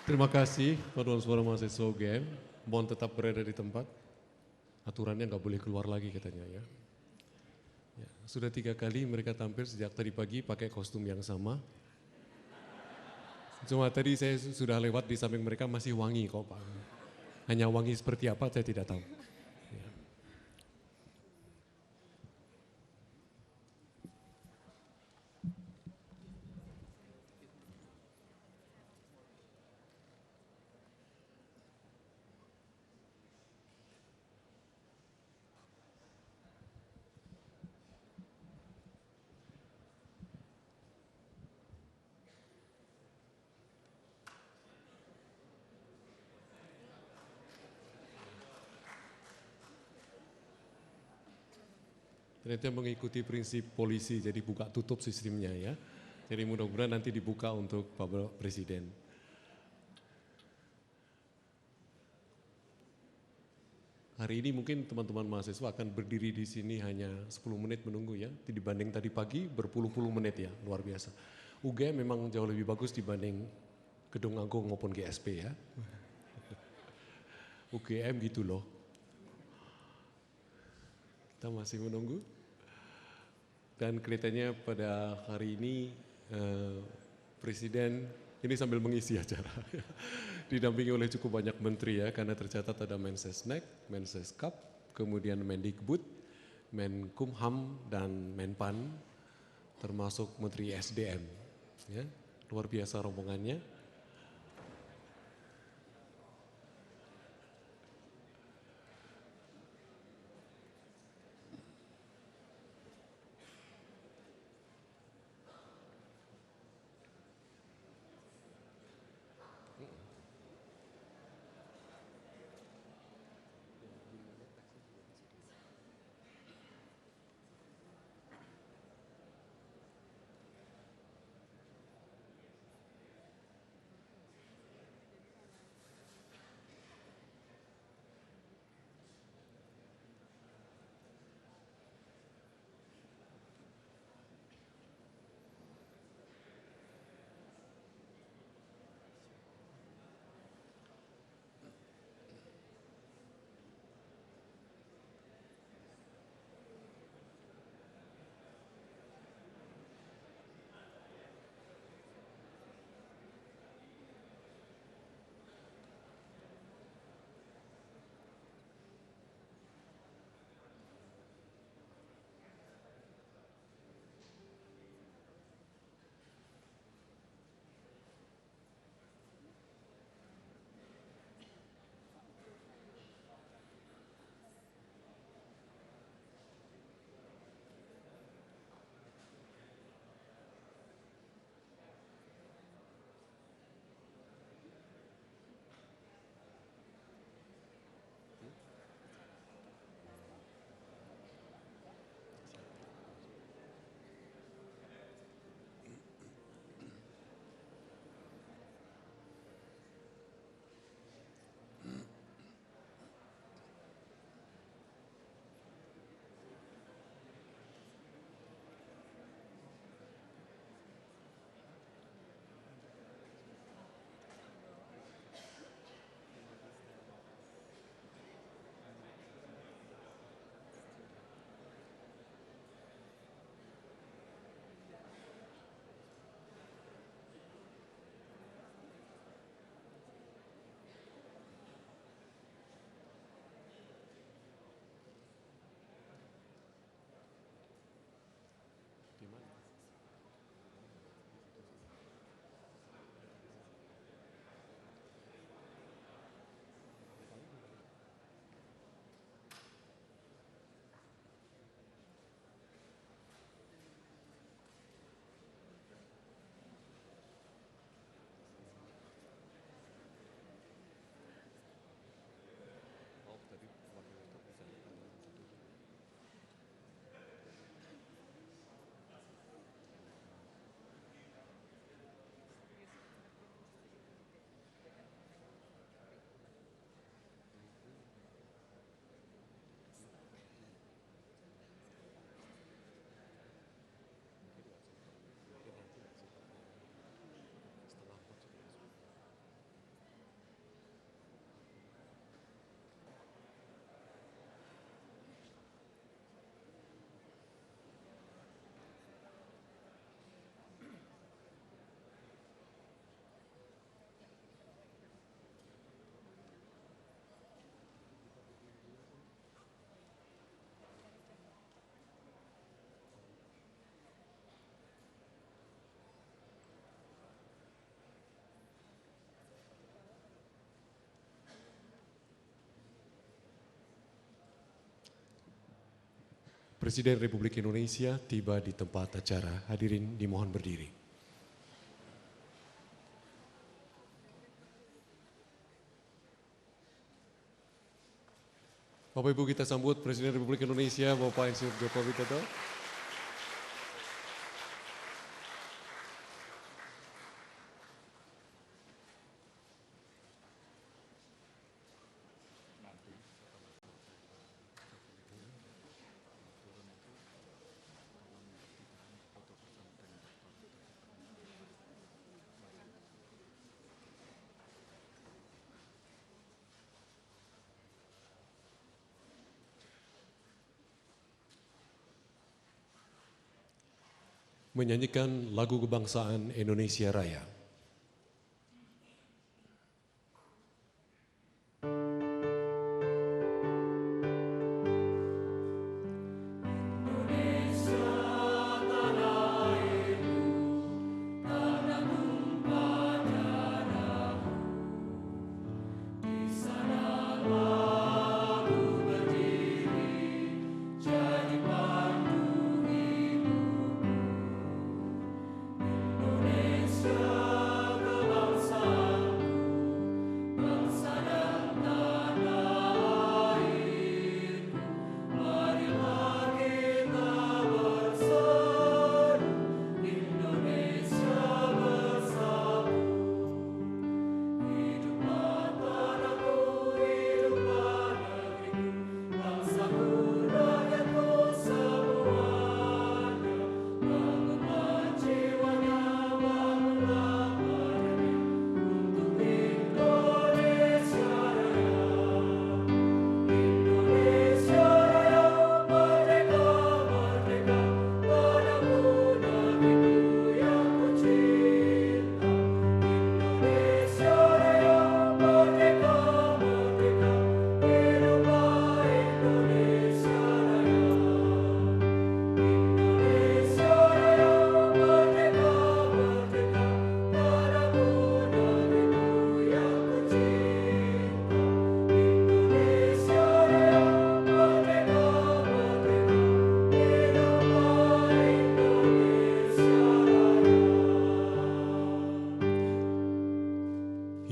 Terima kasih Paduan Suara Mahasiswa UGM. Mohon tetap berada di tempat. Aturannya nggak boleh keluar lagi katanya ya. Ya, sudah 3 kali mereka tampil sejak tadi pagi pakai kostum yang sama. Cuma tadi saya sudah lewat di samping mereka masih wangi kok Pak. Hanya wangi seperti apa saya tidak tahu. Ternyata mengikuti prinsip polisi, jadi buka tutup sistemnya ya. Jadi mudah-mudahan nanti dibuka untuk Bapak Presiden. Hari ini mungkin teman-teman mahasiswa akan berdiri di sini hanya 10 menit menunggu ya. Dibanding tadi pagi berpuluh-puluh menit ya, luar biasa. UGM memang jauh lebih bagus dibanding Gedung Agung maupun GSP ya. UGM gitu loh. Kita masih menunggu. Dan kelihatannya pada hari ini Presiden ini sambil mengisi acara. Didampingi oleh cukup banyak menteri ya, karena tercatat ada Mensesnek, Menseskap, kemudian Mendikbud, Menkumham, dan Menpan, termasuk Menteri SDM. Ya, luar biasa rombongannya. Presiden Republik Indonesia tiba di tempat acara. Hadirin dimohon berdiri. Bapak Ibu, kita sambut Presiden Republik Indonesia Bapak Insinyur Joko Widodo. Menyanyikan lagu kebangsaan Indonesia Raya.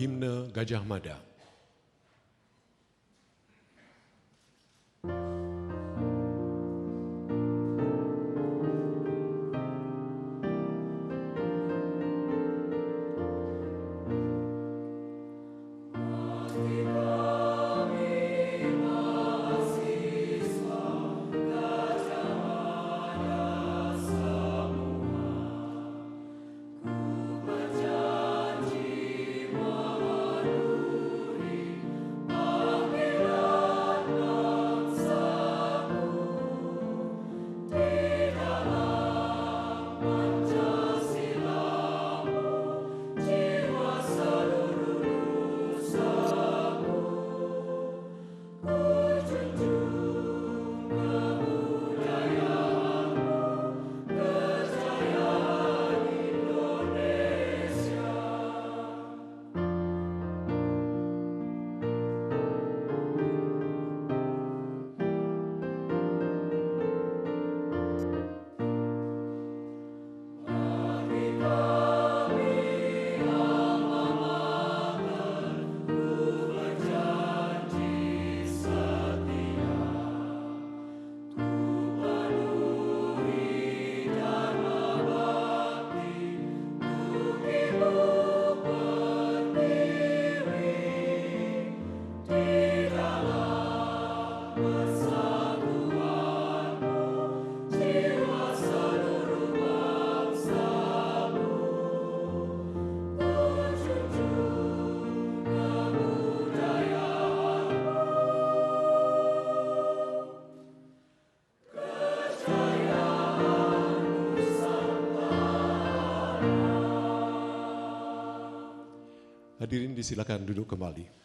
Himne Gajah Mada. Hadirin disilakan duduk kembali.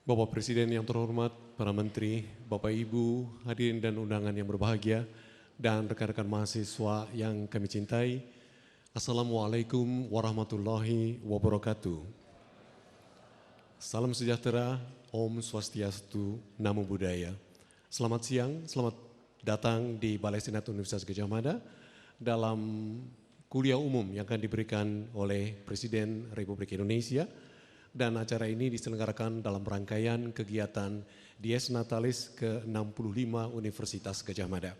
Bapak Presiden yang terhormat, para Menteri, Bapak Ibu, hadirin dan undangan yang berbahagia, dan rekan-rekan mahasiswa yang kami cintai, Assalamualaikum warahmatullahi wabarakatuh. Salam sejahtera, Om Swastiastu, Namo Buddhaya. Selamat siang, selamat datang di Balai Senat Universitas Gadjah Mada dalam kuliah umum yang akan diberikan oleh Presiden Republik Indonesia. Dan acara ini diselenggarakan dalam rangkaian kegiatan Dies Natalis ke-65 Universitas Gadjah Mada.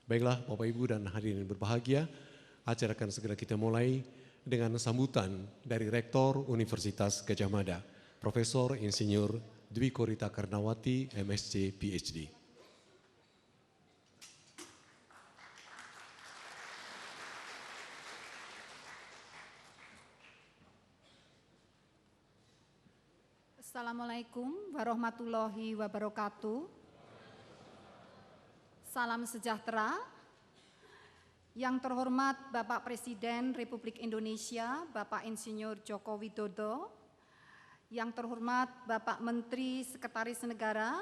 Baiklah Bapak Ibu dan hadirin berbahagia, acara akan segera kita mulai dengan sambutan dari Rektor Universitas Gadjah Mada, Profesor Insinyur Dwi Korita Karnawati, MSc, PhD. Assalamualaikum warahmatullahi wabarakatuh. Salam sejahtera. Yang terhormat Bapak Presiden Republik Indonesia, Bapak Insinyur Joko Widodo. Yang terhormat Bapak Menteri Sekretaris Negara,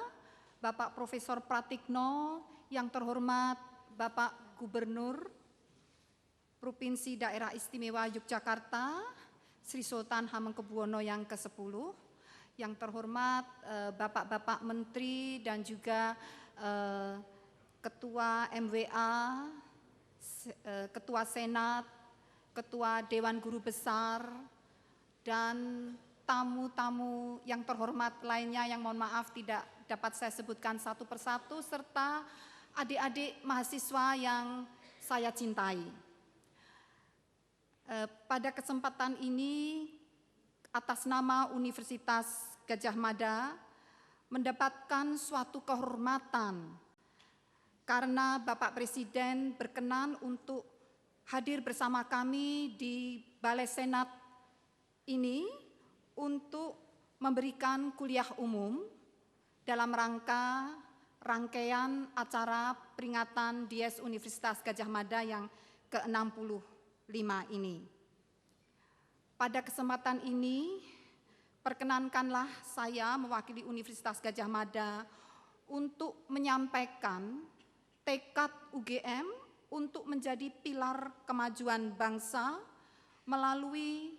Bapak Profesor Pratikno. Yang terhormat Bapak Gubernur Provinsi Daerah Istimewa Yogyakarta, Sri Sultan Hamengkubuwono yang ke-10. Yang terhormat Bapak-Bapak Menteri dan juga Ketua MWA, Ketua Senat, Ketua Dewan Guru Besar, dan tamu-tamu yang terhormat lainnya yang mohon maaf tidak dapat saya sebutkan satu persatu, serta adik-adik mahasiswa yang saya cintai. Pada kesempatan ini, atas nama Universitas Gadjah Mada mendapatkan suatu kehormatan karena Bapak Presiden berkenan untuk hadir bersama kami di Balai Senat ini untuk memberikan kuliah umum dalam rangkaian acara peringatan Dies Universitas Gadjah Mada yang ke-65 ini. Pada kesempatan ini, perkenankanlah saya mewakili Universitas Gadjah Mada untuk menyampaikan tekad UGM untuk menjadi pilar kemajuan bangsa melalui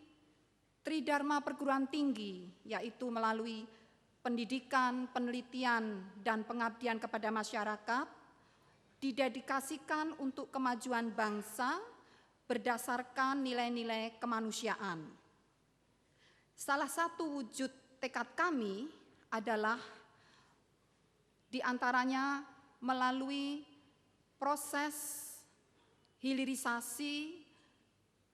Tridharma Perguruan Tinggi, yaitu melalui pendidikan, penelitian, dan pengabdian kepada masyarakat, didedikasikan untuk kemajuan bangsa berdasarkan nilai-nilai kemanusiaan. Salah satu wujud tekad kami adalah diantaranya melalui proses hilirisasi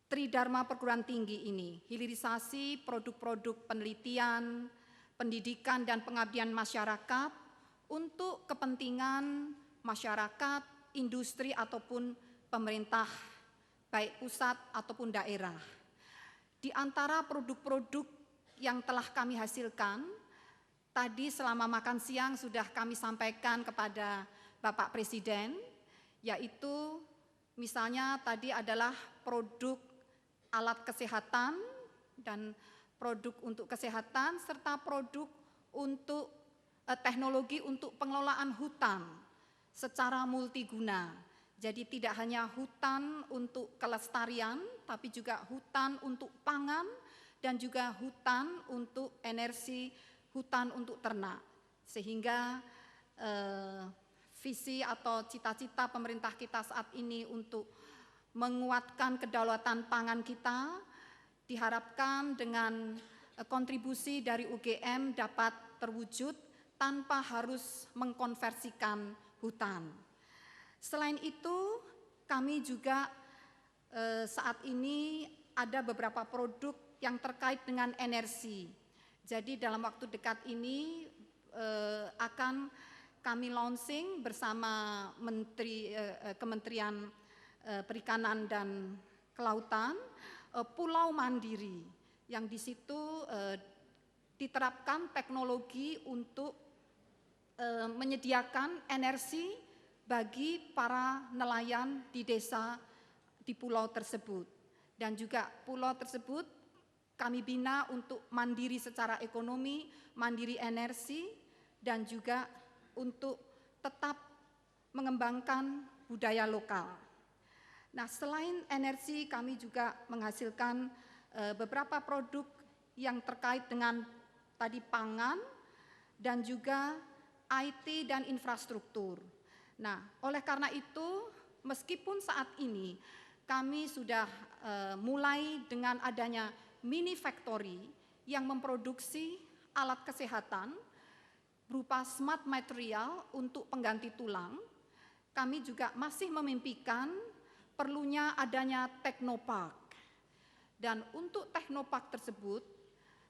Tridharma Perguruan Tinggi ini, hilirisasi produk-produk penelitian, pendidikan, dan pengabdian masyarakat untuk kepentingan masyarakat, industri, ataupun pemerintah baik pusat ataupun daerah. Di antara produk-produk yang telah kami hasilkan, tadi selama makan siang sudah kami sampaikan kepada Bapak Presiden, yaitu misalnya tadi adalah produk alat kesehatan dan produk untuk kesehatan, serta produk untuk teknologi untuk pengelolaan hutan secara multiguna. Jadi tidak hanya hutan untuk kelestarian, tapi juga hutan untuk pangan dan juga hutan untuk energi, hutan untuk ternak. Sehingga visi atau cita-cita pemerintah kita saat ini untuk menguatkan kedaulatan pangan kita diharapkan dengan kontribusi dari UGM dapat terwujud tanpa harus mengkonversikan hutan. Selain itu, kami juga saat ini ada beberapa produk yang terkait dengan energi. Jadi dalam waktu dekat ini akan kami launching bersama Kementerian Perikanan dan Kelautan, Pulau Mandiri, yang di situ diterapkan teknologi untuk menyediakan energi bagi para nelayan di desa di pulau tersebut. Dan juga pulau tersebut kami bina untuk mandiri secara ekonomi, mandiri energi, dan juga untuk tetap mengembangkan budaya lokal. Nah, selain energi, kami juga menghasilkan beberapa produk yang terkait dengan tadi pangan dan juga IT dan infrastruktur. Nah, oleh karena itu, meskipun saat ini kami sudah mulai dengan adanya mini factory yang memproduksi alat kesehatan berupa smart material untuk pengganti tulang, kami juga masih memimpikan perlunya adanya teknopark. Dan untuk teknopark tersebut,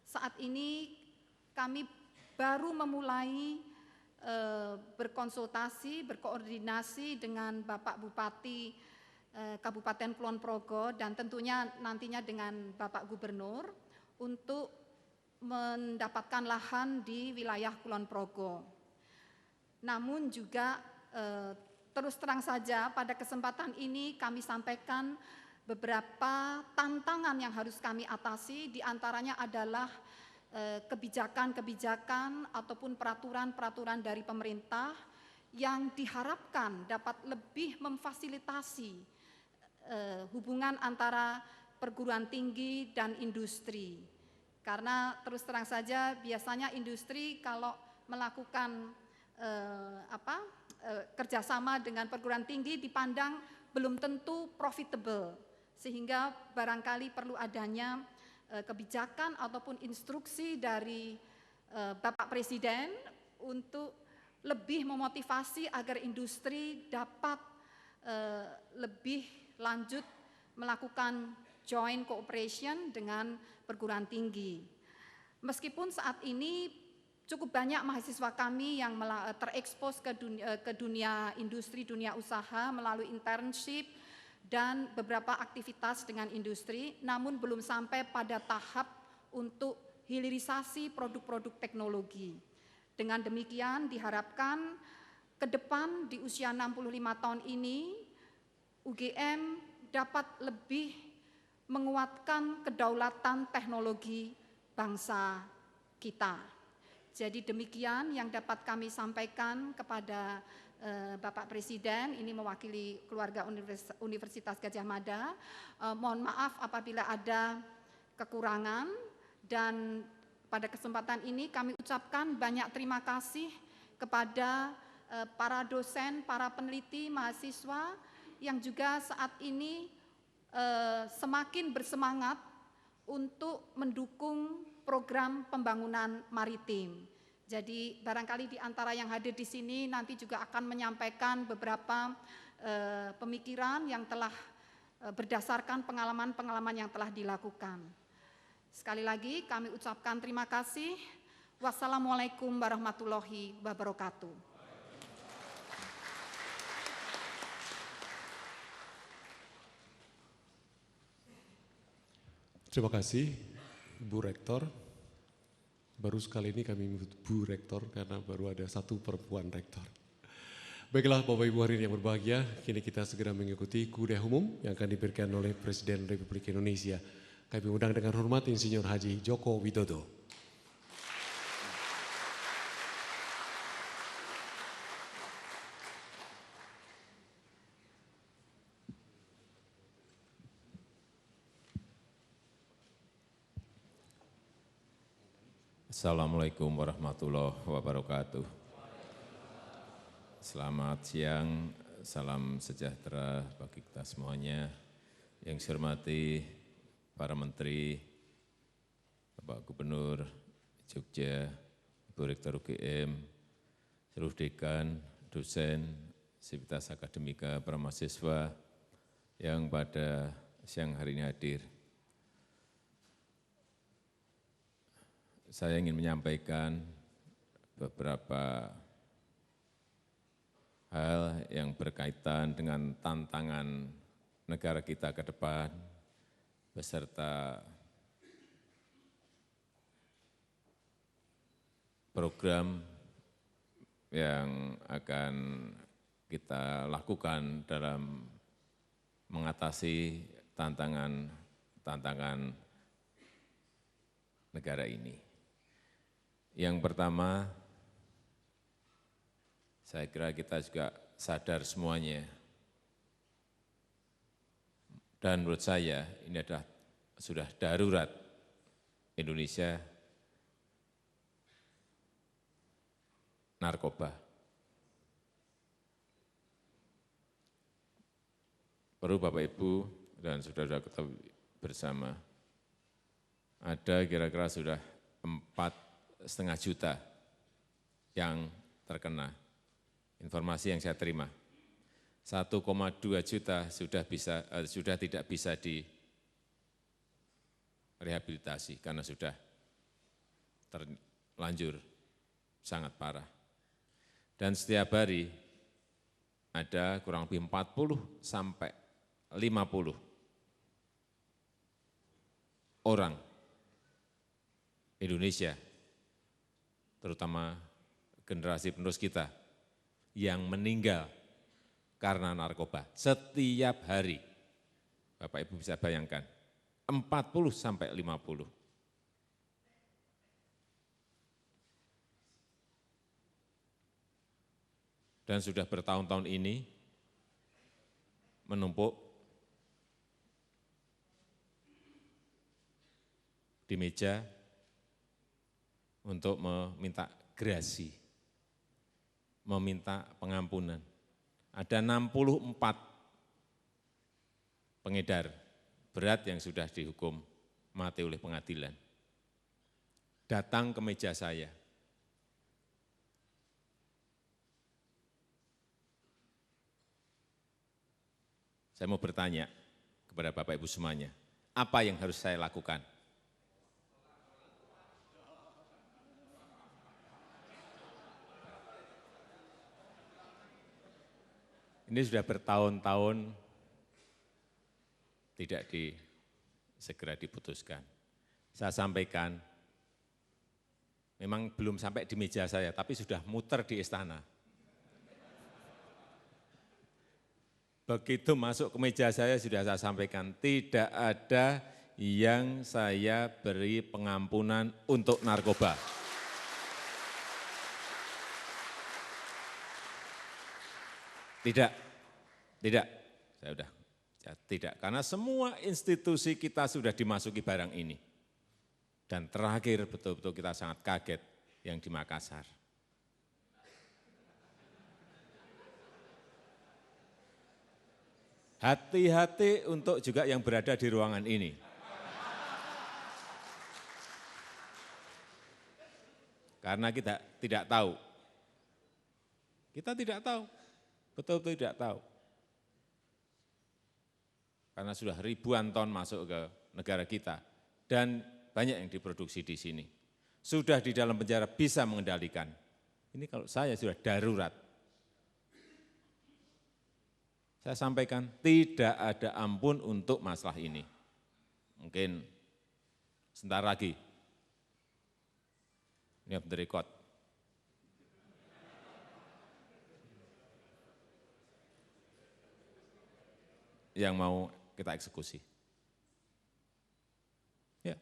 saat ini kami baru memulai berkonsultasi, berkoordinasi dengan Bapak Bupati Kabupaten Kulon Progo dan tentunya nantinya dengan Bapak Gubernur untuk mendapatkan lahan di wilayah Kulon Progo. Namun juga terus terang saja pada kesempatan ini kami sampaikan beberapa tantangan yang harus kami atasi, diantaranya adalah kebijakan-kebijakan ataupun peraturan-peraturan dari pemerintah yang diharapkan dapat lebih memfasilitasi hubungan antara perguruan tinggi dan industri. Karena terus terang saja biasanya industri kalau melakukan kerjasama dengan perguruan tinggi dipandang belum tentu profitable, sehingga barangkali perlu adanya kebijakan ataupun instruksi dari Bapak Presiden untuk lebih memotivasi agar industri dapat lebih lanjut melakukan joint cooperation dengan perguruan tinggi. Meskipun saat ini cukup banyak mahasiswa kami yang terekspos ke dunia industri, dunia usaha melalui internship dan beberapa aktivitas dengan industri, namun belum sampai pada tahap untuk hilirisasi produk-produk teknologi. Dengan demikian diharapkan ke depan di usia 65 tahun ini, UGM dapat lebih menguatkan kedaulatan teknologi bangsa kita. Jadi demikian yang dapat kami sampaikan kepada Bapak Presiden, ini mewakili keluarga Universitas Gadjah Mada. Mohon maaf apabila ada kekurangan, dan pada kesempatan ini kami ucapkan banyak terima kasih kepada para dosen, para peneliti, mahasiswa yang juga saat ini semakin bersemangat untuk mendukung program pembangunan maritim. Jadi barangkali di antara yang hadir di sini nanti juga akan menyampaikan beberapa pemikiran yang telah berdasarkan pengalaman-pengalaman yang telah dilakukan. Sekali lagi kami ucapkan terima kasih. Wassalamualaikum warahmatullahi wabarakatuh. Terima kasih, Bu Rektor. Baru sekali ini kami menyebut Bu Rektor karena baru ada satu perempuan rektor. Baiklah Bapak Ibu hadirin yang berbahagia, kini kita segera mengikuti kuliah umum yang akan diberikan oleh Presiden Republik Indonesia. Kami undang dengan hormat Insinyur Haji Joko Widodo. Assalamualaikum warahmatullahi wabarakatuh. Selamat siang, salam sejahtera bagi kita semuanya. Yang saya hormati para menteri, Bapak Gubernur Jogja, Ibu Rektor UGM, seluruh dekan, dosen, sivitas akademika, para mahasiswa yang pada siang hari ini hadir. Saya ingin menyampaikan beberapa hal yang berkaitan dengan tantangan negara kita ke depan, beserta program yang akan kita lakukan dalam mengatasi tantangan negara ini. Yang pertama, saya kira kita juga sadar semuanya, dan menurut saya ini adalah sudah darurat Indonesia narkoba. Perlu Bapak Ibu dan saudara-saudara ketahui bersama, ada kira-kira sudah 4,5 juta yang terkena. Informasi yang saya terima, 1,2 juta sudah tidak bisa direhabilitasi karena sudah terlanjur sangat parah. Dan setiap hari ada kurang lebih 40 sampai 50 orang Indonesia, terutama generasi penerus kita, yang meninggal karena narkoba setiap hari. Bapak Ibu bisa bayangkan, 40 sampai 50. Dan sudah bertahun-tahun ini menumpuk di meja untuk meminta grasi, meminta pengampunan. Ada 64 pengedar berat yang sudah dihukum mati oleh pengadilan. Datang ke meja saya. Saya mau bertanya kepada Bapak Ibu semuanya, apa yang harus saya lakukan? Ini sudah bertahun-tahun tidak segera diputuskan. Saya sampaikan, memang belum sampai di meja saya, tapi sudah muter di istana. Begitu masuk ke meja saya sudah saya sampaikan, tidak ada yang saya beri pengampunan untuk narkoba. Tidak, saya sudah tidak, karena semua institusi kita sudah dimasuki barang ini. Dan terakhir betul-betul kita sangat kaget yang di Makassar. Hati-hati untuk juga yang berada di ruangan ini. Karena kita tidak tahu. Kita tidak tahu, betul-betul tidak tahu. Karena sudah ribuan ton masuk ke negara kita dan banyak yang diproduksi di sini. Sudah di dalam penjara bisa mengendalikan. Ini kalau saya sudah darurat. Saya sampaikan tidak ada ampun untuk masalah ini. Mungkin sebentar lagi. Ini off the record. Yang mau kita eksekusi. Ya,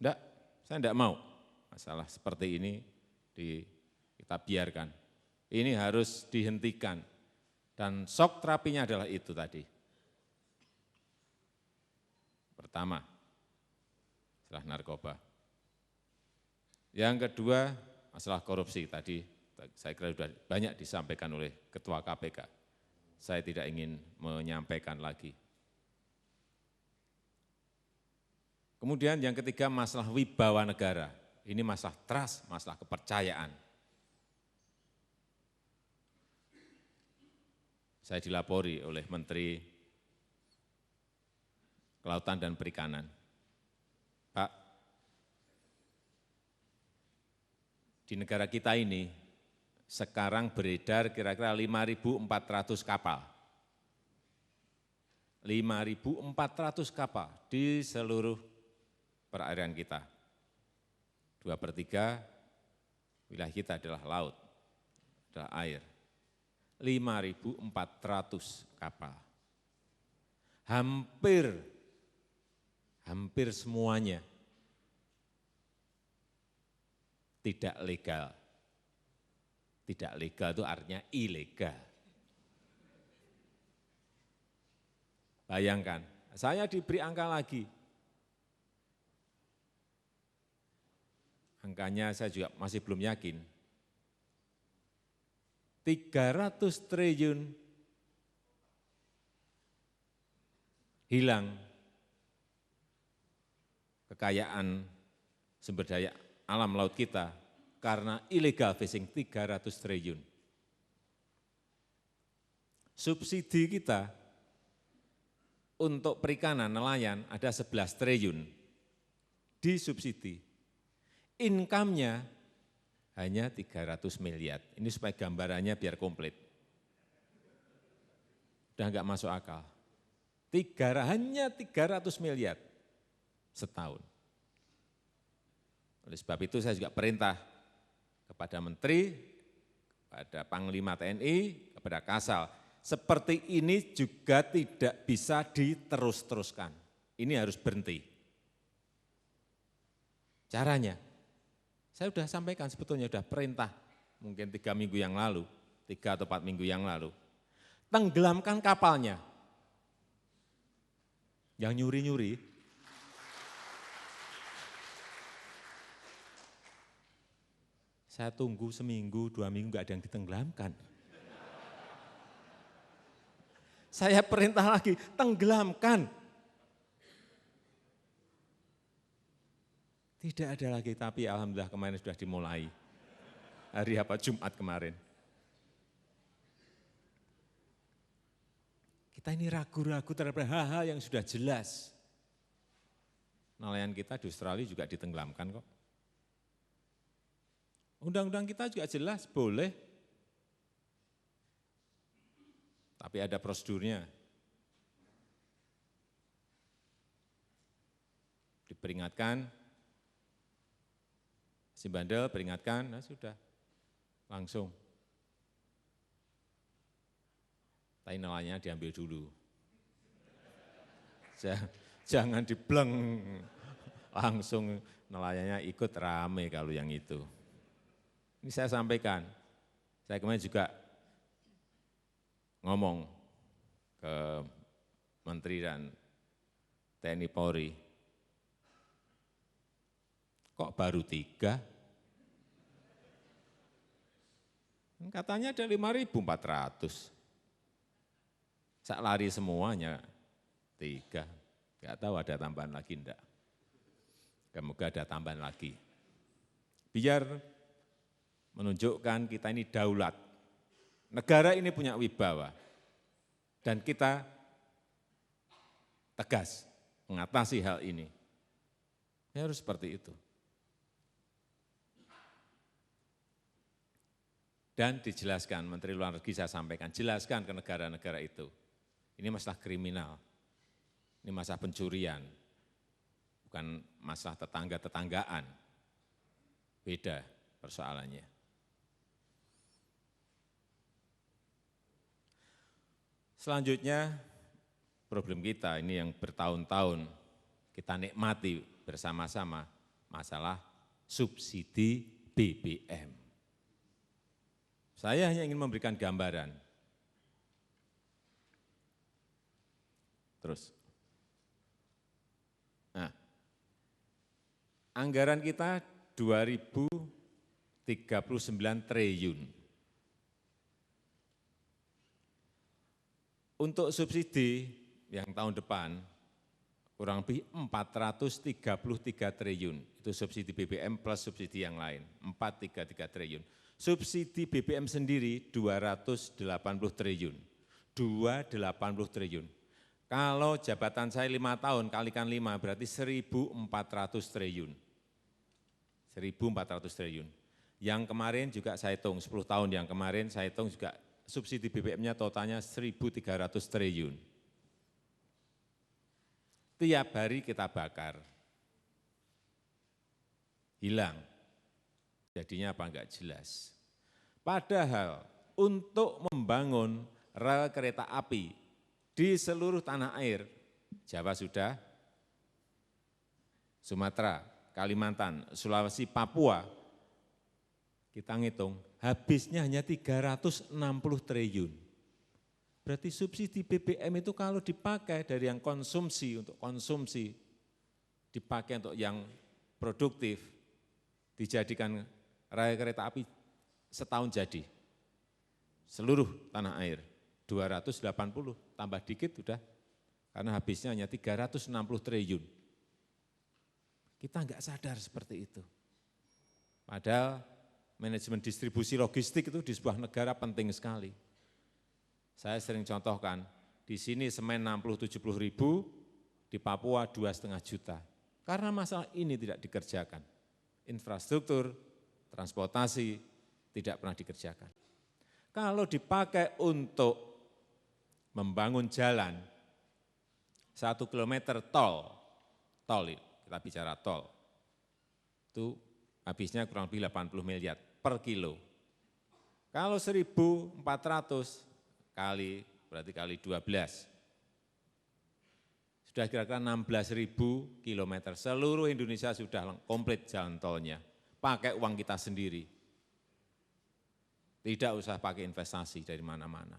enggak, saya enggak mau masalah seperti ini kita biarkan. Ini harus dihentikan dan shock terapinya adalah itu tadi. Pertama, masalah narkoba. Yang kedua, masalah korupsi tadi saya kira sudah banyak disampaikan oleh Ketua KPK. Saya tidak ingin menyampaikan lagi. Kemudian yang ketiga masalah wibawa negara. Ini masalah trust, masalah kepercayaan. Saya dilapori oleh Menteri Kelautan dan Perikanan. Pak, di negara kita ini sekarang beredar kira-kira 5.400 kapal. 5.400 kapal di seluruh perairan kita. 2/3 wilayah kita adalah laut, adalah air. 5.400 kapal. Hampir semuanya tidak legal. Tidak legal itu artinya ilegal. Bayangkan, saya diberi angka lagi. Angkanya saya juga masih belum yakin. 300 triliun hilang kekayaan sumber daya alam laut kita karena illegal fishing 300 triliun. Subsidi kita untuk perikanan nelayan ada 11 triliun disubsidi. Income-nya hanya 300 miliar. Ini supaya gambarannya biar komplit. Udah enggak masuk akal. Hanya 300 miliar setahun. Oleh sebab itu saya juga perintah kepada Menteri, kepada Panglima TNI, kepada Kasal, seperti ini juga tidak bisa diterus-teruskan. Ini harus berhenti. Caranya, saya sudah sampaikan sebetulnya, sudah perintah mungkin 3 minggu yang lalu, 3 atau 4 minggu yang lalu. Tenggelamkan kapalnya. Yang nyuri-nyuri, saya tunggu seminggu, 2 minggu enggak ada yang ditenggelamkan. Saya perintah lagi, tenggelamkan. Tidak ada lagi, tapi alhamdulillah kemarin sudah dimulai. Hari apa? Jumat kemarin. Kita ini ragu-ragu terhadap hal-hal yang sudah jelas. Nelayan kita di Australia juga ditenggelamkan kok. Undang-undang kita juga jelas, boleh. Tapi ada prosedurnya. Diperingatkan, si bandel peringatkan, nah sudah, langsung. Tapi nelayannya diambil dulu. Jangan dibleng, langsung nelayannya ikut rame kalau yang itu. Ini saya sampaikan, saya kemarin juga ngomong ke Menteri dan TNI Polri, kok baru 3? Katanya ada 5.400. Sak lari semuanya 3, enggak tahu ada tambahan lagi enggak. Semoga ada tambahan lagi. Biar menunjukkan kita ini daulat. Negara ini punya wibawa. Dan kita tegas mengatasi hal ini. Ya harus seperti itu. Dan dijelaskan, Menteri Luar Negeri saya sampaikan, jelaskan ke negara-negara itu. Ini masalah kriminal, ini masalah pencurian, bukan masalah tetangga-tetanggaan. Beda persoalannya. Selanjutnya, problem kita ini yang bertahun-tahun kita nikmati bersama-sama, masalah subsidi BBM. Saya hanya ingin memberikan gambaran. Terus. Nah, anggaran kita 2039 triliun. Untuk subsidi yang tahun depan kurang lebih 433 triliun. Itu subsidi BBM plus subsidi yang lain, 433 triliun. Subsidi BBM sendiri 280 triliun. 280 triliun. Kalau jabatan saya 5 tahun kalikan 5 berarti 1.400 triliun. 1.400 triliun. Yang kemarin juga saya hitung, 10 tahun yang kemarin saya hitung juga subsidi BBM-nya totalnya 1.300 triliun. Tiap hari kita bakar. Hilang. Jadinya apa enggak jelas. Padahal untuk membangun rel kereta api di seluruh tanah air, Jawa sudah, Sumatera, Kalimantan, Sulawesi, Papua, kita ngitung, habisnya hanya 360 triliun. Berarti subsidi BBM itu kalau dipakai dari yang konsumsi untuk konsumsi, dipakai untuk yang produktif, dijadikan raya kereta api setahun jadi. Seluruh tanah air, 280, tambah dikit sudah, karena habisnya hanya 360 triliun. Kita enggak sadar seperti itu. Padahal manajemen distribusi logistik itu di sebuah negara penting sekali. Saya sering contohkan, di sini semen 60-70 ribu, di Papua 2,5 juta. Karena masalah ini tidak dikerjakan. Infrastruktur, transportasi tidak pernah dikerjakan. Kalau dipakai untuk membangun jalan, 1 kilometer tol kita bicara tol, itu habisnya kurang lebih 80 miliar per kilo. Kalau 1.400 kali, berarti kali 12, sudah kira-kira 16.000 kilometer. Seluruh Indonesia sudah komplit jalan tolnya, pakai uang kita sendiri. Tidak usah pakai investasi dari mana-mana.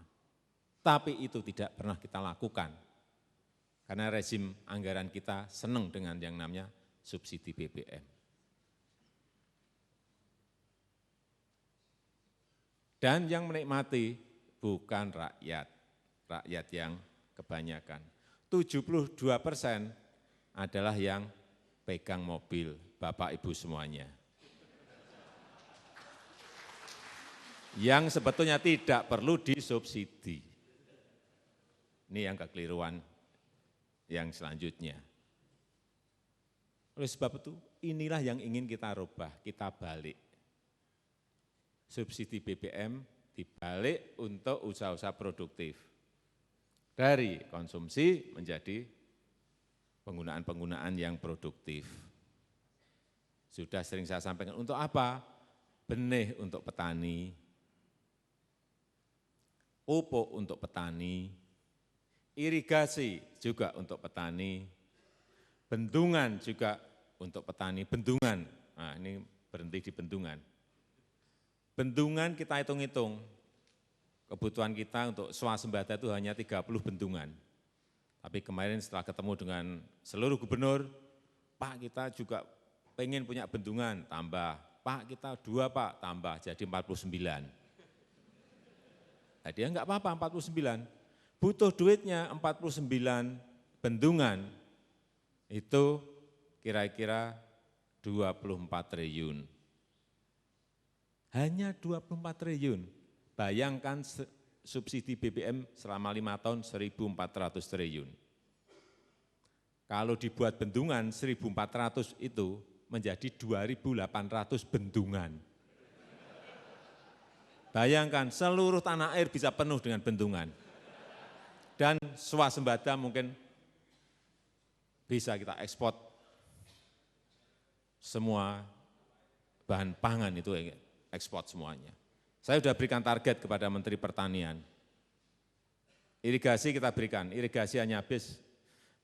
Tapi itu tidak pernah kita lakukan. Karena rezim anggaran kita senang dengan yang namanya subsidi BBM. Dan yang menikmati bukan rakyat yang kebanyakan. 72% adalah yang pegang mobil, Bapak Ibu semuanya. Yang sebetulnya tidak perlu disubsidi. Ini yang kekeliruan yang selanjutnya. Oleh sebab itu, inilah yang ingin kita rubah, kita balik. Subsidi BBM dibalik untuk usaha-usaha produktif. Dari konsumsi menjadi penggunaan-penggunaan yang produktif. Sudah sering saya sampaikan, untuk apa? Benih untuk petani, pupuk untuk petani, irigasi juga untuk petani, bendungan juga untuk petani, bendungan, nah ini berhenti di bendungan. Bendungan kita hitung-hitung, kebutuhan kita untuk swasembada itu hanya 30 bendungan. Tapi kemarin setelah ketemu dengan seluruh gubernur, Pak kita juga pengen punya bendungan, tambah. Pak kita 2 Pak, tambah, jadi 49. Jadi ya enggak apa-apa 49. Butuh duitnya 49 bendungan, itu kira-kira 24 triliun. Hanya 24 triliun. Bayangkan subsidi BBM selama 5 tahun 1.400 triliun. Kalau dibuat bendungan 1.400 itu menjadi 2.800 bendungan. Bayangkan seluruh tanah air bisa penuh dengan bendungan. Dan swasembada mungkin bisa kita ekspor semua bahan pangan itu ekspor semuanya. Saya sudah berikan target kepada Menteri Pertanian. Irigasi kita berikan, irigasi hanya habis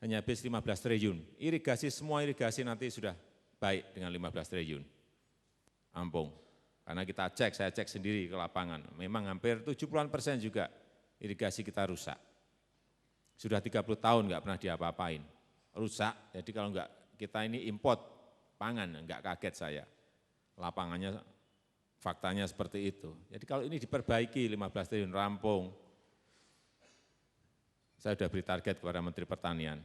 15 triliun. Irigasi, semua irigasi nanti sudah baik dengan 15 triliun. Ampung. Karena kita cek, saya cek sendiri ke lapangan. Memang hampir 70% juga irigasi kita rusak. Sudah 30 tahun enggak pernah diapa-apain. Rusak, jadi kalau enggak kita ini import pangan, enggak kaget saya. Lapangannya, faktanya seperti itu. Jadi kalau ini diperbaiki 15 triliun rampung, saya sudah beri target kepada Menteri Pertanian.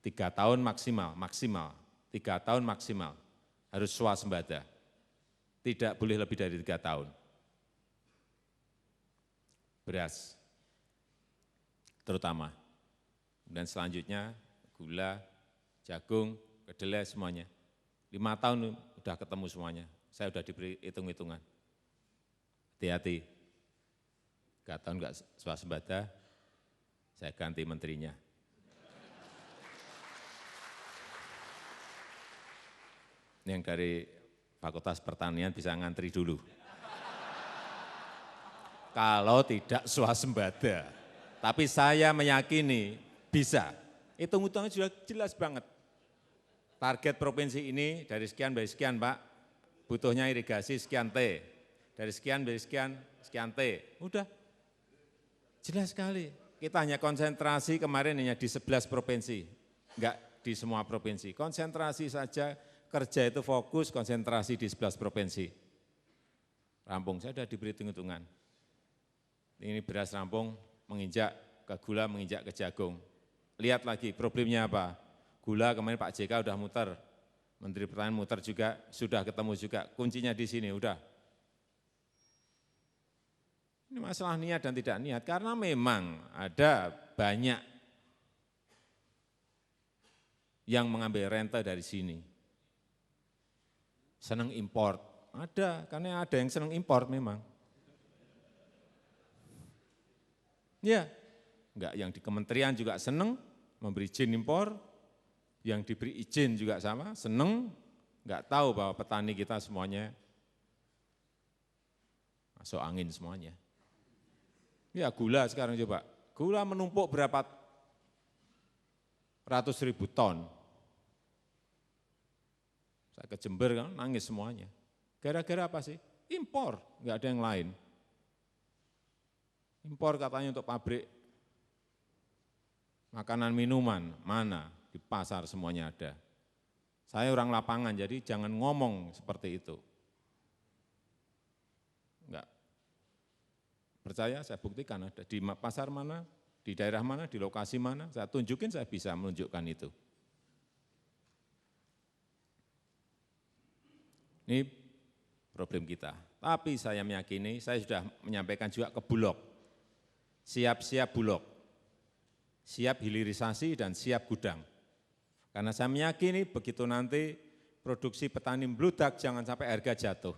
3 tahun maksimal, 3 tahun maksimal, harus swasembada. Tidak boleh lebih dari 3 tahun. Beras, terutama. Dan selanjutnya gula, jagung, kedelai semuanya. 5 tahun sudah ketemu semuanya. Saya sudah diberi hitung-hitungan. Hati-hati. 3 tahun enggak swasembada, saya ganti menterinya. Yang dari Fakultas Pertanian bisa ngantri dulu. Kalau tidak swasembada. Tapi saya meyakini bisa. Hitung-hitungannya sudah jelas banget. target provinsi ini dari sekian menjadi sekian Pak, butuhnya irigasi sekian T, dari sekian menjadi sekian, sekian T, udah. Jelas sekali, kita hanya konsentrasi kemarin hanya di 11 provinsi, enggak di semua provinsi. Konsentrasi saja, kerja itu fokus, konsentrasi di 11 provinsi. Rampung, saya sudah diberi hitung-hitungan. Ini beras rampung, menginjak ke gula, menginjak ke jagung. Lihat lagi problemnya apa. Gula kemarin Pak JK udah muter, Menteri Pertanian muter juga, sudah ketemu juga, kuncinya di sini, udah. Ini masalah niat dan tidak niat, karena memang ada banyak yang mengambil rente dari sini. Senang import, ada, karena ada yang senang import memang. Ya, enggak, yang di kementerian juga senang memberi izin impor, yang diberi izin juga sama, senang, enggak tahu bahwa petani kita semuanya masuk angin semuanya. Ya gula sekarang coba, gula menumpuk berapa ratus ribu ton. Saya ke Jember kan nangis semuanya. Gara-gara apa sih? Impor, enggak ada yang lain. Impor katanya untuk pabrik makanan minuman, mana di pasar semuanya ada. Saya orang lapangan, jadi jangan ngomong seperti itu. Enggak. Percaya, saya buktikan ada di pasar mana, di daerah mana, di lokasi mana, saya tunjukin, saya bisa menunjukkan itu. Ini problem kita. Tapi saya meyakini, saya sudah menyampaikan juga ke Bulog, siap-siap Bulog, siap hilirisasi dan siap gudang. Karena saya meyakini begitu nanti produksi petani membludak, jangan sampai harga jatuh.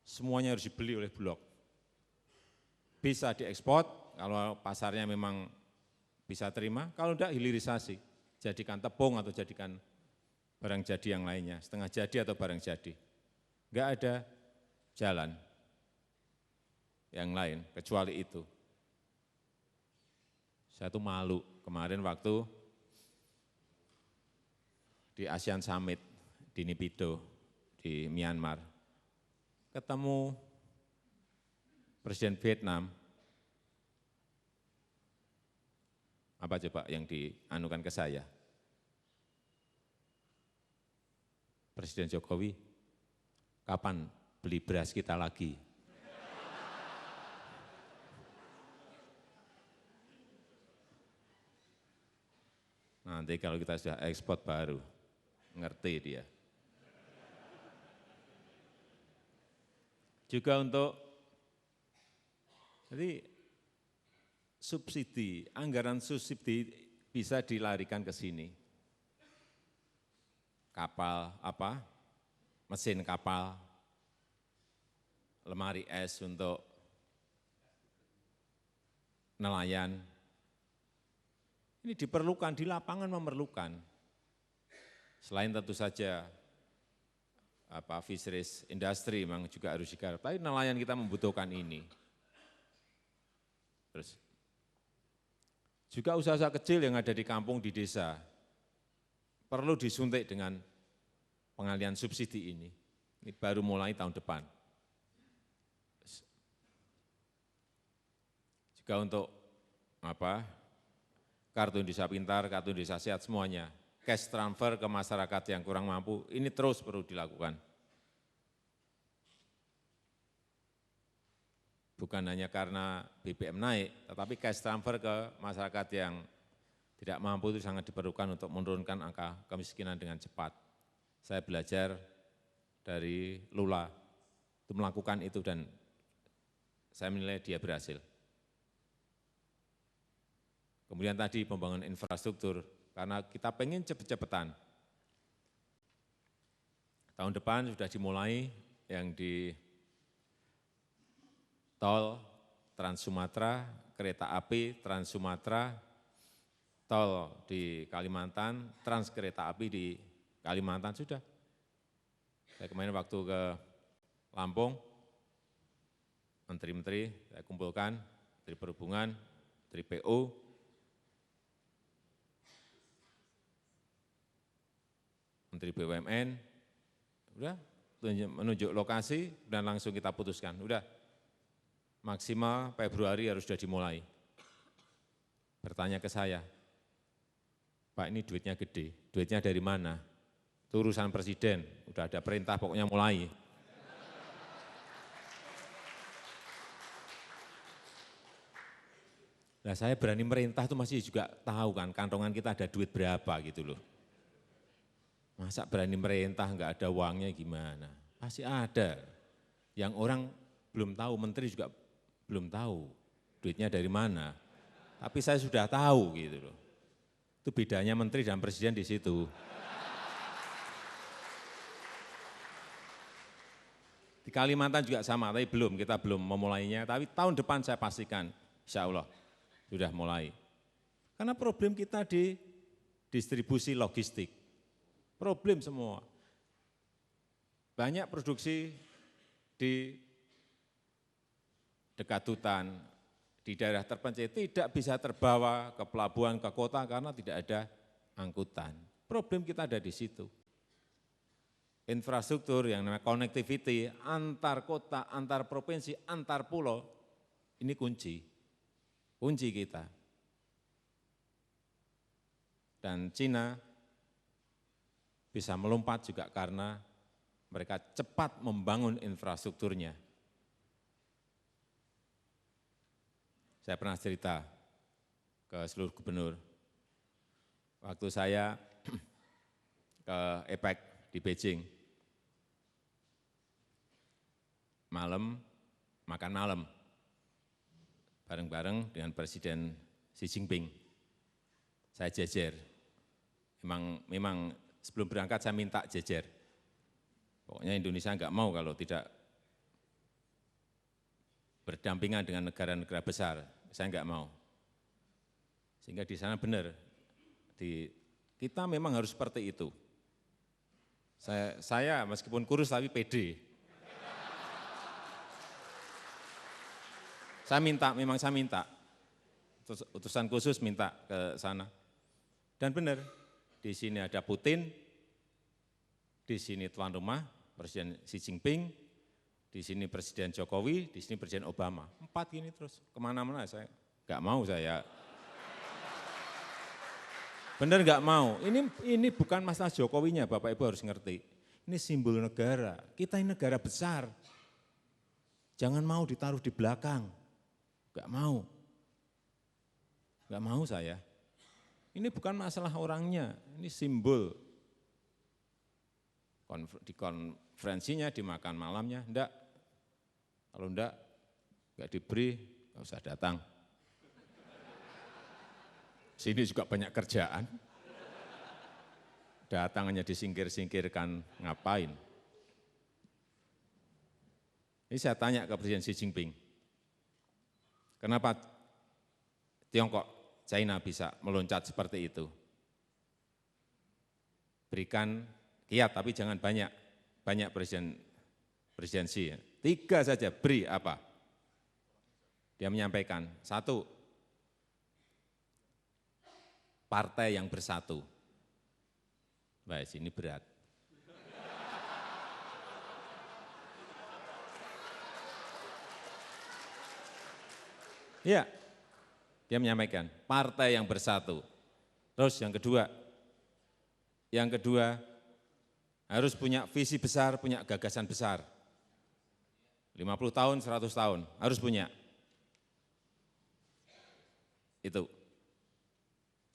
Semuanya harus dibeli oleh Bulog. Bisa diekspor, kalau pasarnya memang bisa terima, kalau enggak hilirisasi, jadikan tepung atau jadikan barang jadi yang lainnya, setengah jadi atau barang jadi. Enggak ada jalan yang lain kecuali itu. Saya tuh malu kemarin waktu di ASEAN Summit di Naypyidaw di Myanmar, ketemu Presiden Vietnam, apa coba yang dianukan ke saya? Presiden Jokowi, kapan beli beras kita lagi? Nanti kalau kita sudah ekspor baru, ngerti dia. Juga untuk jadi subsidi, anggaran subsidi bisa dilarikan ke sini. Kapal apa? Mesin kapal, lemari es untuk nelayan. Ini diperlukan, di lapangan memerlukan. Selain tentu saja fisheries industry memang juga harus digarap, tapi nelayan kita membutuhkan ini. Terus juga usaha-usaha kecil yang ada di kampung, di desa, perlu disuntik dengan pengalihan subsidi ini. Ini baru mulai tahun depan. Juga untuk kartu Indonesia Pintar, kartu Indonesia Sehat semuanya, cash transfer ke masyarakat yang kurang mampu, ini terus perlu dilakukan. Bukan hanya karena BBM naik, tetapi cash transfer ke masyarakat yang tidak mampu itu sangat diperlukan untuk menurunkan angka kemiskinan dengan cepat. Saya belajar dari Lula, itu melakukan itu dan saya menilai dia berhasil. Kemudian tadi pembangunan infrastruktur, karena kita pengen cepet-cepetan. Tahun depan sudah dimulai yang di tol Trans Sumatera, kereta api Trans Sumatera, tol di Kalimantan, trans kereta api di Kalimantan sudah. Saya kemarin waktu ke Lampung, menteri-menteri saya kumpulkan, Menteri Perhubungan, Menteri PU, Menteri BUMN, udah menunjuk lokasi dan langsung kita putuskan, udah maksimal Februari harus sudah dimulai. Bertanya ke saya, Pak ini duitnya gede, duitnya dari mana? Itu urusan presiden, udah ada perintah pokoknya mulai. Nah saya berani merintah itu masih juga tahu kan, kantongan kita ada duit berapa gitu loh. Masa berani merintah nggak ada uangnya gimana? Pasti ada. Yang orang belum tahu, menteri juga belum tahu duitnya dari mana. Tapi saya sudah tahu gitu loh. Itu bedanya menteri dan presiden di situ. Di Kalimantan juga sama, tapi kita belum memulainya. Tapi tahun depan saya pastikan, insya Allah sudah mulai. Karena problem kita di distribusi logistik. Problem semua. Banyak produksi di dekat hutan, di daerah terpencil tidak bisa terbawa ke pelabuhan, ke kota karena tidak ada angkutan. Problem kita ada di situ. Infrastruktur yang namanya connectivity antar kota, antar provinsi, antar pulau, ini kunci kita. Dan Cina bisa melompat juga karena mereka cepat membangun infrastrukturnya. Saya pernah cerita ke seluruh gubernur, waktu saya ke APEC di Beijing, makan malam, bareng-bareng dengan Presiden Xi Jinping. Saya jejer, memang sebelum berangkat saya minta jejer. Pokoknya Indonesia enggak mau kalau tidak berdampingan dengan negara-negara besar, saya enggak mau. Sehingga di sana benar, kita memang harus seperti itu. Saya meskipun kurus tapi pede. Memang saya minta, utusan khusus minta ke sana. Dan benar, di sini ada Putin, di sini tuan rumah, Presiden Xi Jinping, di sini Presiden Jokowi, di sini Presiden Obama. 4 gini terus, kemana-mana saya nggak mau saya. Benar nggak mau, ini bukan masalah Jokowinya, Bapak Ibu harus ngerti. Ini simbol negara, kita ini negara besar. Jangan mau ditaruh di belakang, nggak mau saya. Ini bukan masalah orangnya, ini simbol. Di konferensinya, di makan malamnya, enggak. Kalau enggak diberi, enggak usah datang. Sini juga banyak kerjaan. Datang hanya disingkir-singkirkan, ngapain? Ini saya tanya ke Presiden Xi Jinping, kenapa Tiongkok, China bisa meloncat seperti itu? Berikan kiat, tapi jangan banyak Presiden Xi. 3 saja, beri apa? Dia menyampaikan, 1, partai yang bersatu. Baik, ini berat. Ya, dia menyampaikan, partai yang bersatu. Terus yang kedua, harus punya visi besar, punya gagasan besar. 50 tahun, 100 tahun, harus punya. Itu.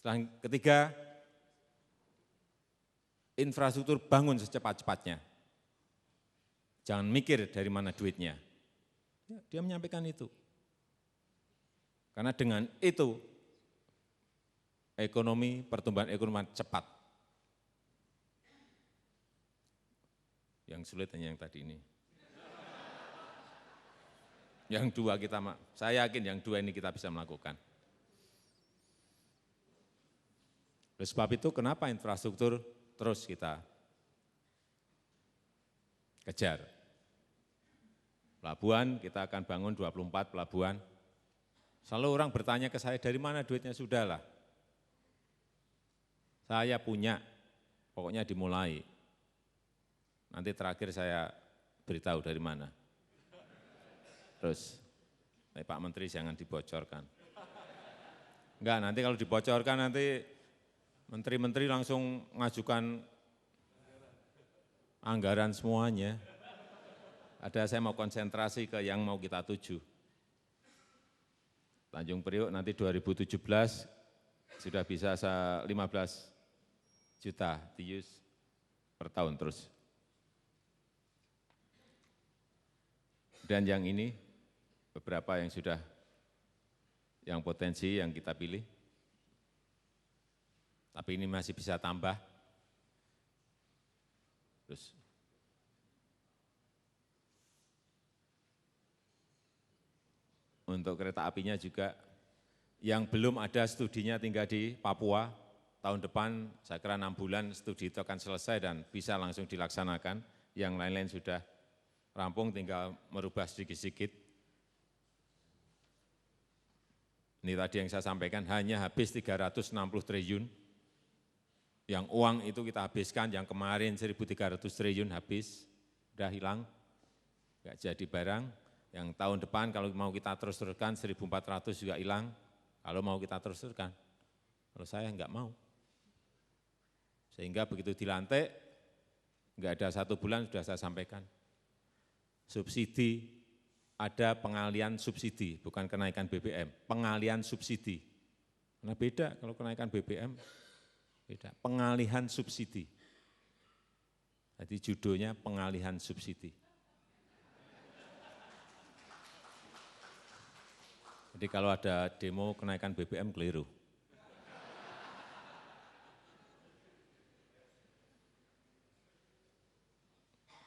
Yang ketiga, infrastruktur bangun secepat-cepatnya. Jangan mikir dari mana duitnya. Ya, dia menyampaikan itu. Karena dengan itu, pertumbuhan ekonomi cepat. Yang sulit hanya yang tadi ini. Yang 2 saya yakin yang 2 ini kita bisa melakukan. Oleh sebab itu kenapa infrastruktur terus kita kejar. Pelabuhan, kita akan bangun 24 pelabuhan. Selalu orang bertanya ke saya, dari mana duitnya? Sudahlah. Saya punya, pokoknya dimulai. Nanti terakhir saya beritahu dari mana. Terus, Pak Menteri jangan dibocorkan. Enggak, nanti kalau dibocorkan nanti menteri-menteri langsung mengajukan anggaran semuanya. Saya mau konsentrasi ke yang mau kita tuju. Tanjung Priok nanti 2017 sudah bisa 15 juta TEUs per tahun terus. Dan yang ini beberapa yang sudah yang potensi yang kita pilih. Tapi ini masih bisa tambah. Terus untuk kereta apinya juga yang belum ada studinya tinggal di Papua, tahun depan saya kira 6 bulan studi itu akan selesai dan bisa langsung dilaksanakan. Yang lain-lain sudah rampung, tinggal merubah sedikit-sedikit. Ini tadi yang saya sampaikan hanya habis 360 triliun. Yang uang itu kita habiskan, yang kemarin 1.300 triliun habis, sudah hilang, nggak jadi barang. Yang tahun depan kalau mau kita terus-teruskan 1.400 juga hilang, kalau mau kita terus-teruskan. Kalau saya nggak mau. Sehingga begitu dilantik, nggak ada 1 bulan sudah saya sampaikan. Subsidi, ada pengalian subsidi, bukan kenaikan BBM, pengalian subsidi. Karena beda kalau kenaikan BBM, beda, pengalihan subsidi. Jadi judulnya pengalihan subsidi. Jadi kalau ada demo kenaikan BBM keliru.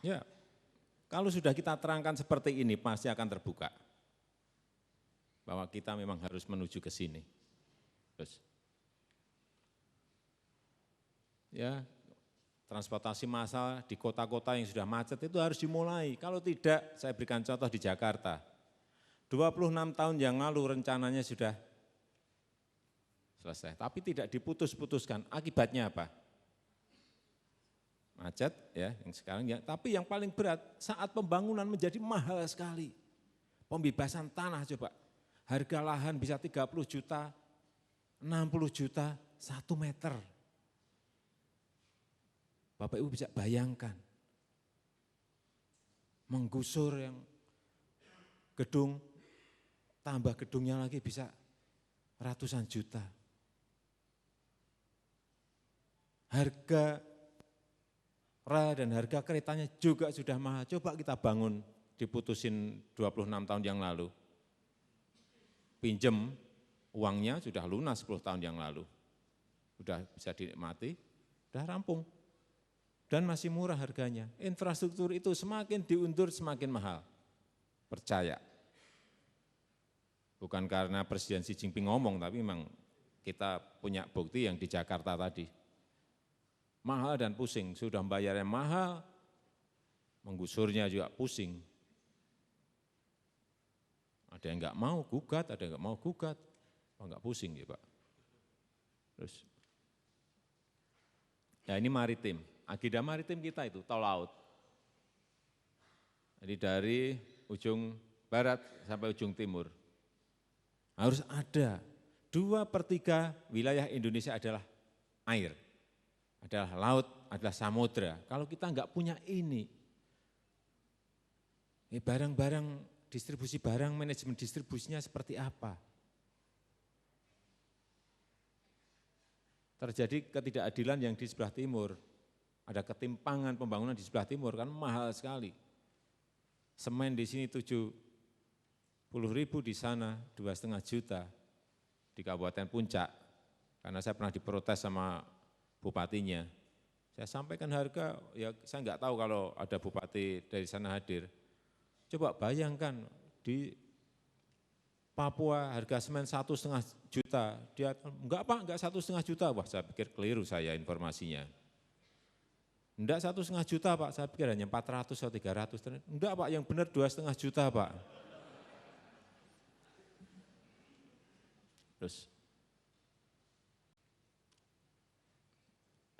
Ya, kalau sudah kita terangkan seperti ini pasti akan terbuka. Bahwa kita memang harus menuju ke sini. Terus. Ya, transportasi massal di kota-kota yang sudah macet itu harus dimulai. Kalau tidak, saya berikan contoh di Jakarta. 26 tahun yang lalu rencananya sudah selesai, tapi tidak diputus-putuskan. Akibatnya apa? Macet ya, yang sekarang ya. Tapi yang paling berat saat pembangunan menjadi mahal sekali. Pembebasan tanah coba, harga lahan bisa 30 juta, 60 juta, 1 meter. Bapak Ibu bisa bayangkan, menggusur yang gedung, tambah gedungnya lagi bisa ratusan juta. Harga rel dan harga keretanya juga sudah mahal. Coba kita bangun, diputusin 26 tahun yang lalu. Pinjem uangnya sudah lunas 10 tahun yang lalu. Sudah bisa dinikmati, sudah rampung. Dan masih murah harganya. Infrastruktur itu semakin diundur semakin mahal. Percaya. Bukan karena Presiden Xi Jinping ngomong, tapi memang kita punya bukti yang di Jakarta tadi. Mahal dan pusing, sudah membayarnya mahal, menggusurnya juga pusing. Ada yang enggak mau gugat, ada yang enggak mau gugat, enggak pusing ya Pak. Terus, ya ini maritim, agenda maritim kita itu tol laut. Jadi dari ujung barat sampai ujung timur, harus ada 2/3 wilayah Indonesia adalah air, adalah laut, adalah samudra. Kalau kita enggak punya ini, barang-barang distribusi barang, manajemen distribusinya seperti apa? Terjadi ketidakadilan yang di sebelah timur, ada ketimpangan pembangunan di sebelah timur kan mahal sekali. Semen di sini 70.000 di sana, 2,5 juta di Kabupaten Puncak. Karena saya pernah diprotes sama bupatinya. Saya sampaikan harga, ya saya enggak tahu kalau ada bupati dari sana hadir. Coba bayangkan di Papua harga semen 1,5 juta, dia enggak Pak, enggak 1,5 juta, wah saya pikir keliru saya informasinya. Enggak 1,5 juta Pak, saya pikir hanya 400 atau 300, enggak Pak, yang benar 2,5 juta Pak. Terus,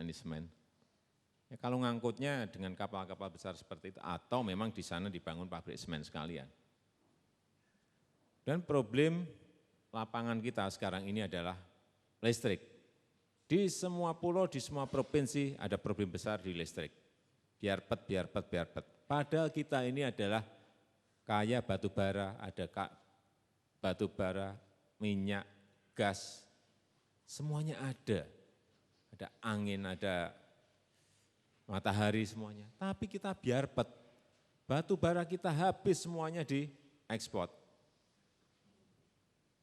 ini semen. 1 Ya, kalau ngangkutnya dengan kapal-kapal besar seperti itu, atau memang di sana dibangun pabrik semen sekalian. Dan problem lapangan kita sekarang ini adalah listrik. Di semua pulau, di semua provinsi ada problem besar di listrik. Biar pet. Padahal kita ini adalah kaya batu bara, ada batu bara, minyak, gas, semuanya ada. Ada angin, ada matahari semuanya. Tapi kita biar pet. Batu bara kita habis semuanya diekspor.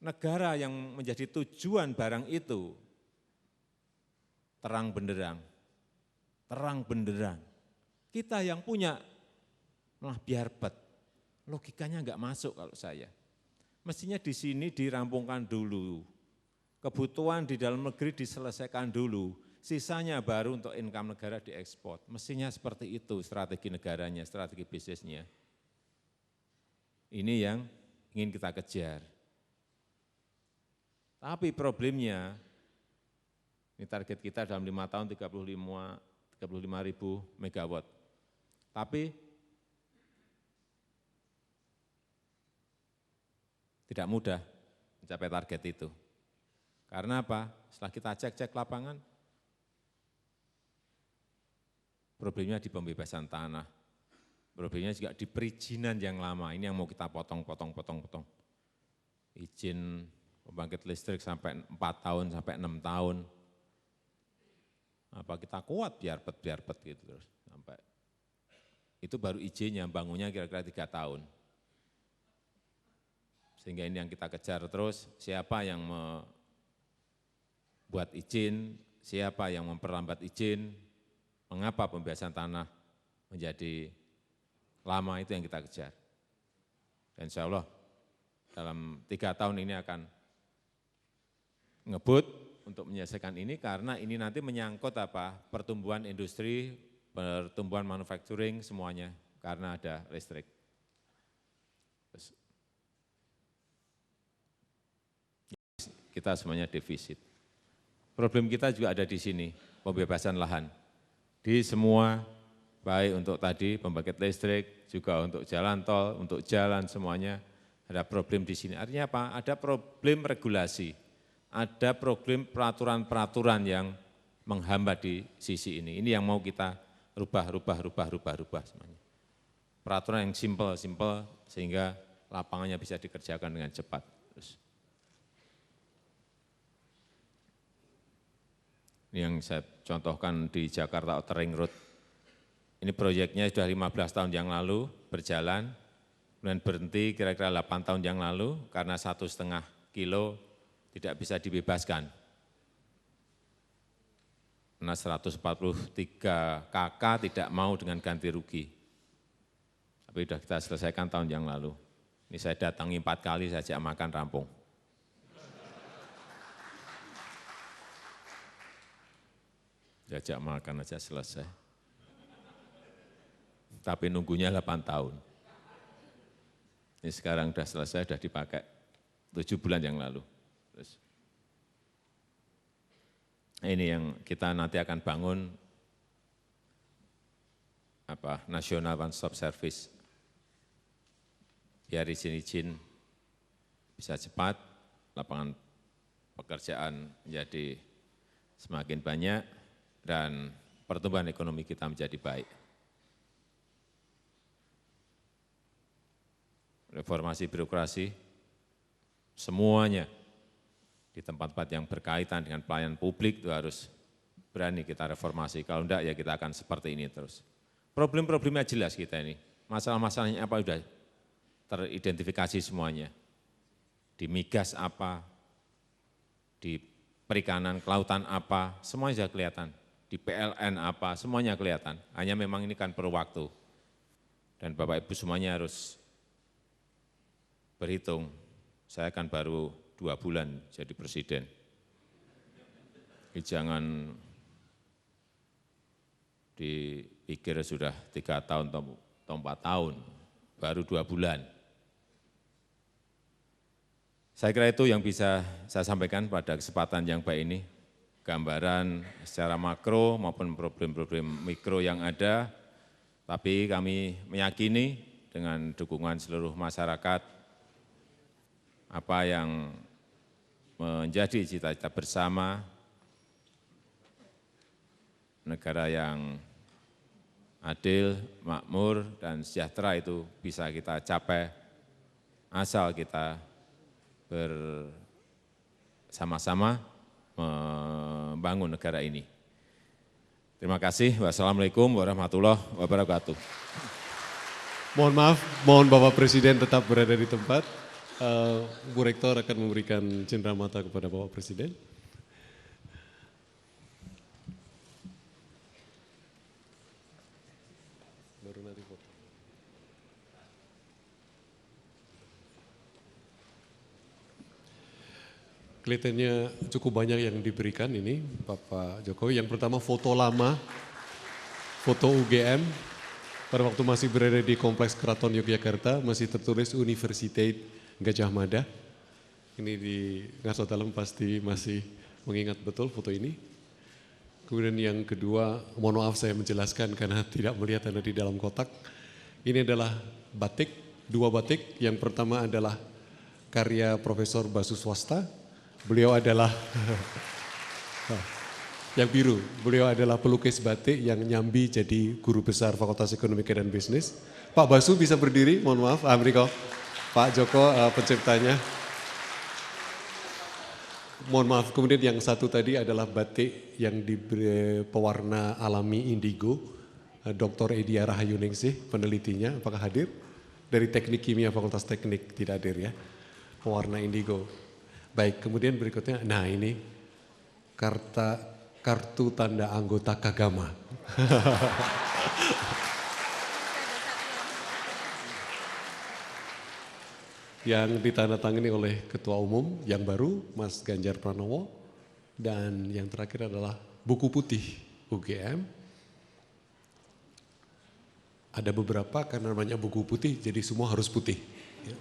Negara yang menjadi tujuan barang itu terang benderang. Kita yang punya malah biar pet. Logikanya enggak masuk kalau saya. Mestinya di sini dirampungkan dulu. Kebutuhan di dalam negeri diselesaikan dulu. Sisanya baru untuk income negara diekspor. Mestinya seperti itu strategi negaranya, strategi bisnisnya. Ini yang ingin kita kejar. Tapi problemnya, ini target kita dalam 5 tahun 35.000 megawatt. Tapi tidak mudah mencapai target itu. Karena apa? Setelah kita cek lapangan, problemnya di pembebasan tanah. Problemnya juga di perizinan yang lama. Ini yang mau kita potong. Izin pembangkit listrik sampai 4 tahun, sampai 6 tahun. Apa kita kuat biar pet gitu terus. Sampai itu baru izinnya, bangunnya kira-kira 3 tahun. Sehingga ini yang kita kejar terus, siapa yang membuat izin, siapa yang memperlambat izin, mengapa pembebasan tanah menjadi lama, itu yang kita kejar. Dan insya Allah dalam 3 tahun ini akan ngebut untuk menyelesaikan ini, karena ini nanti menyangkut pertumbuhan industri, pertumbuhan manufacturing semuanya, karena ada listrik. Terus, kita semuanya defisit. Problem kita juga ada di sini, pembebasan lahan. Di semua, baik untuk tadi pembangkit listrik, juga untuk jalan tol, untuk jalan semuanya, ada problem di sini. Artinya apa? Ada problem regulasi, ada problem peraturan-peraturan yang menghambat di sisi ini. Ini yang mau kita rubah semuanya. Peraturan yang simple sehingga lapangannya bisa dikerjakan dengan cepat. Terus. Ini yang saya contohkan di Jakarta Outer Ring Road. Ini proyeknya sudah 15 tahun yang lalu berjalan, kemudian berhenti kira-kira 8 tahun yang lalu karena 1,5 kilo tidak bisa dibebaskan. Karena 143 KK tidak mau dengan ganti rugi. Tapi sudah kita selesaikan tahun yang lalu. Ini saya datangi 4 kali, saya ajak makan rampung. Diajak makan aja selesai. Tapi nunggunya 8 tahun. Ini sekarang sudah selesai, sudah dipakai 7 bulan yang lalu. Terus. Ini yang kita nanti akan bangun National One Stop Service. Biar izin bisa cepat, lapangan pekerjaan menjadi semakin banyak, dan pertumbuhan ekonomi kita menjadi baik. Reformasi birokrasi, semuanya di tempat-tempat yang berkaitan dengan pelayanan publik itu harus berani kita reformasi. Kalau enggak, ya kita akan seperti ini terus. Problem-problemnya jelas kita ini. Masalah-masalahnya apa sudah teridentifikasi semuanya. Di migas apa, di perikanan, kelautan apa, semuanya sudah kelihatan. Di PLN apa, semuanya kelihatan. Hanya memang ini kan perlu waktu. Dan Bapak Ibu semuanya harus berhitung. Saya kan baru 2 bulan jadi presiden. Jangan dipikir sudah 3 tahun atau 4 tahun, baru 2 bulan. Saya kira itu yang bisa saya sampaikan pada kesempatan yang baik ini. gambaran secara makro maupun problem-problem mikro yang ada, tapi kami meyakini dengan dukungan seluruh masyarakat, apa yang menjadi cita-cita bersama, negara yang adil, makmur, dan sejahtera itu bisa kita capai asal kita bersama-sama membangun negara ini. Terima kasih. Wassalamualaikum warahmatullahi wabarakatuh. Mohon maaf, mohon Bapak Presiden tetap berada di tempat. Bu Rektor akan memberikan cenderamata kepada Bapak Presiden. Baru nanti foto. Kelihatannya cukup banyak yang diberikan ini Bapak Jokowi. Yang pertama foto lama, foto UGM pada waktu masih berada di Kompleks Keraton Yogyakarta, masih tertulis Universitas Gajah Mada. Ini di Ngarso Dalem pasti masih mengingat betul foto ini. Kemudian yang kedua, mohon maaf saya menjelaskan karena tidak melihat ada di dalam kotak. Ini adalah batik, dua batik. Yang pertama adalah karya Profesor Basu Swasta. Beliau adalah yang biru, beliau adalah pelukis batik yang nyambi jadi guru besar Fakultas Ekonomi dan Bisnis. Pak Basu bisa berdiri, mohon maaf, Amerika. Pak Joko penciptanya. Mohon maaf, kemudian yang satu tadi adalah batik yang diberi pewarna alami indigo. Dr. Edia Rahayuningsih penelitinya, apakah hadir? Dari Teknik Kimia Fakultas Teknik, tidak hadir ya. Pewarna indigo. Baik, kemudian berikutnya, nah ini kartu tanda anggota Kagama. Yang ditandatangani oleh Ketua Umum yang baru, Mas Ganjar Pranowo. Dan yang terakhir adalah buku putih UGM. Ada beberapa karena namanya buku putih, jadi semua harus putih. Ya.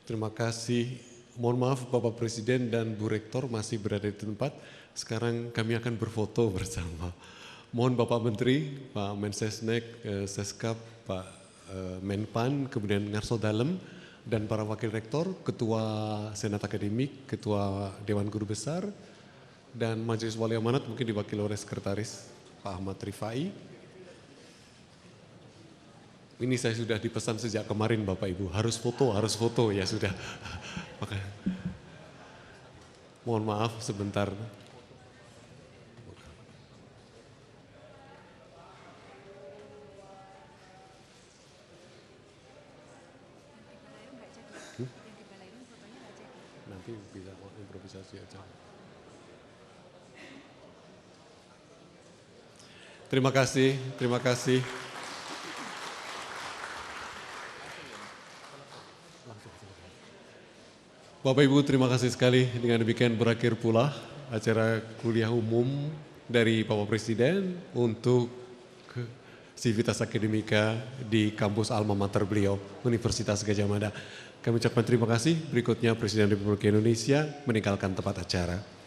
Terima kasih. Mohon maaf Bapak Presiden dan Bu Rektor masih berada di tempat. Sekarang kami akan berfoto bersama. Mohon Bapak Menteri, Pak Mensesnek, Seskap, Pak Menpan, kemudian Ngarso Dalem, dan para Wakil Rektor, Ketua Senat Akademik, Ketua Dewan Guru Besar, dan Majelis Wali Amanat mungkin diwakili oleh Sekretaris Pak Ahmad Rifai. Ini saya sudah dipesan sejak kemarin Bapak Ibu, harus foto, ya sudah. Makanya, mohon maaf sebentar. Nanti bisa improvisasi aja. Terima kasih, terima kasih. Bapak Ibu terima kasih sekali, dengan demikian berakhir pula acara kuliah umum dari Bapak Presiden untuk Sivitas Akademika di kampus alma mater beliau, Universitas Gajah Mada. Kami ucapkan terima kasih, berikutnya Presiden Republik Indonesia meninggalkan tempat acara.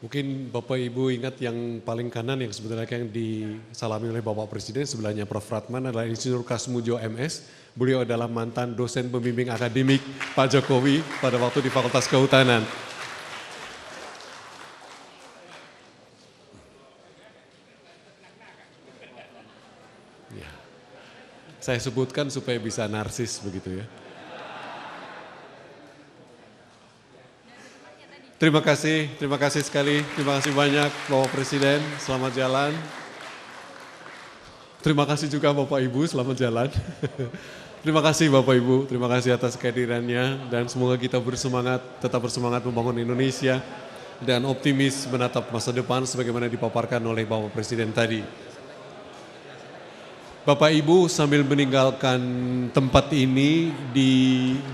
Mungkin Bapak Ibu ingat yang paling kanan yang sebenarnya yang disalami oleh Bapak Presiden, sebelahnya Prof. Ratman adalah Insinyur Kasmujo MS. Beliau adalah mantan dosen pembimbing akademik Pak Jokowi pada waktu di Fakultas Kehutanan. Ya. Saya sebutkan supaya bisa narsis begitu ya. Terima kasih sekali, terima kasih banyak Bapak Presiden, selamat jalan. Terima kasih juga Bapak Ibu, selamat jalan. Terima kasih Bapak Ibu, terima kasih atas kehadirannya dan semoga kita bersemangat, tetap bersemangat membangun Indonesia dan optimis menatap masa depan sebagaimana dipaparkan oleh Bapak Presiden tadi. Bapak Ibu sambil meninggalkan tempat ini di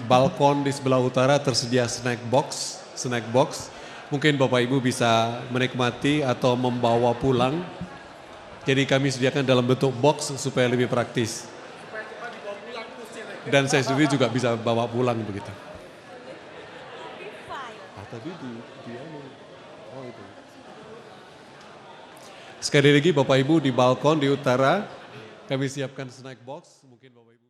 balkon di sebelah utara tersedia snack box. Mungkin Bapak Ibu bisa menikmati atau membawa pulang. Jadi kami sediakan dalam bentuk box supaya lebih praktis. Dan saya sendiri juga bisa bawa pulang begitu. Tadi oh itu. Sekali lagi Bapak Ibu di balkon di utara kami siapkan snack box, mungkin Bapak Ibu